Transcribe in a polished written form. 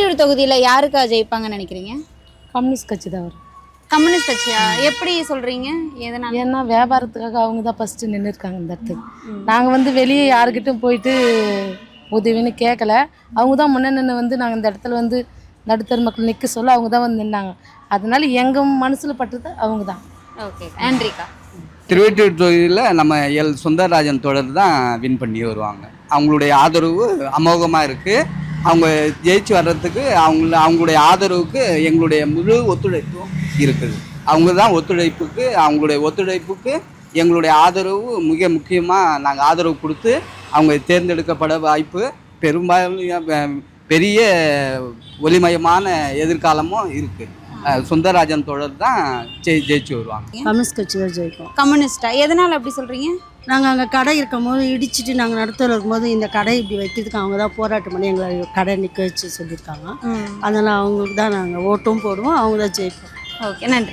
திருவொற்றியூர் தொகுதியில யாருக்கா ஜெயிப்பாங்கன்னு நினைக்கிறீங்க? கம்யூனிஸ்ட் கட்சி தான் வரும். கம்யூனிஸ்ட் கட்சியா? எப்படி சொல்றீங்க? எதனால? ஏன்னா வியாபாரத்துக்காக அவங்க தான் ஃபஸ்ட்டு நின்று இருக்காங்க இந்த இடத்துக்கு. நாங்கள் வந்து வெளியே யாருக்கிட்டும் போயிட்டு உதவின்னு கேட்கல. அவங்க தான் முன்னே நின்று வந்து நாங்கள் இந்த இடத்துல வந்து நடுத்தர மக்கள் நிற்க சொல்ல அவங்க தான் வந்து நின்னாங்க. அதனால எங்கள் மனசில் பட்டது அவங்க தான். ஓகே, நன்றிக்கா. திருவொற்றியூர் தொகுதியில் நம்ம சுந்தரராஜன் தோழர் தான் வின் பண்ணி வருவாங்க. அவங்களுடைய ஆதரவு அமோகமாக இருக்குது. அவங்க ஜெயிச்சு வர்றதுக்கு அவங்களுடைய ஆதரவுக்கு எங்களுடைய முழு ஒத்துழைப்பும் இருக்குது. அவங்களுடைய ஒத்துழைப்புக்கு எங்களுடைய ஆதரவு மிக முக்கியமாக. நாங்கள் ஆதரவு கொடுத்து அவங்க தேர்ந்தெடுக்கப்பட வாய்ப்பு பெரும்பாலும் பெரிய ஒளிமயமான எதிர்காலமும் இருக்குது. சுந்தரராஜன் தோழர் தான் ஜெயிச்சு வருவாங்க. கம்யூனிஸ்ட் கட்சி தான் ஜெயிக்கும். கம்யூனிஸ்டா? எதனால அப்படி சொல்றீங்க? நாங்கள் அங்கே கடை இருக்கும் போது இடிச்சிட்டு நாங்கள் நடுத்தர இருக்கும்போது இந்த கடை இப்படி வைக்கிறதுக்கு அவங்க தான் போராட்டம் பண்ணி எங்களை கடை நிற்க வச்சு சொல்லியிருக்காங்க. அதனால் அவங்களுக்கு தான் நாங்கள் ஓட்டும் போடுவோம், அவங்க தான் ஜெயிப்போம். ஓகே, நன்றி.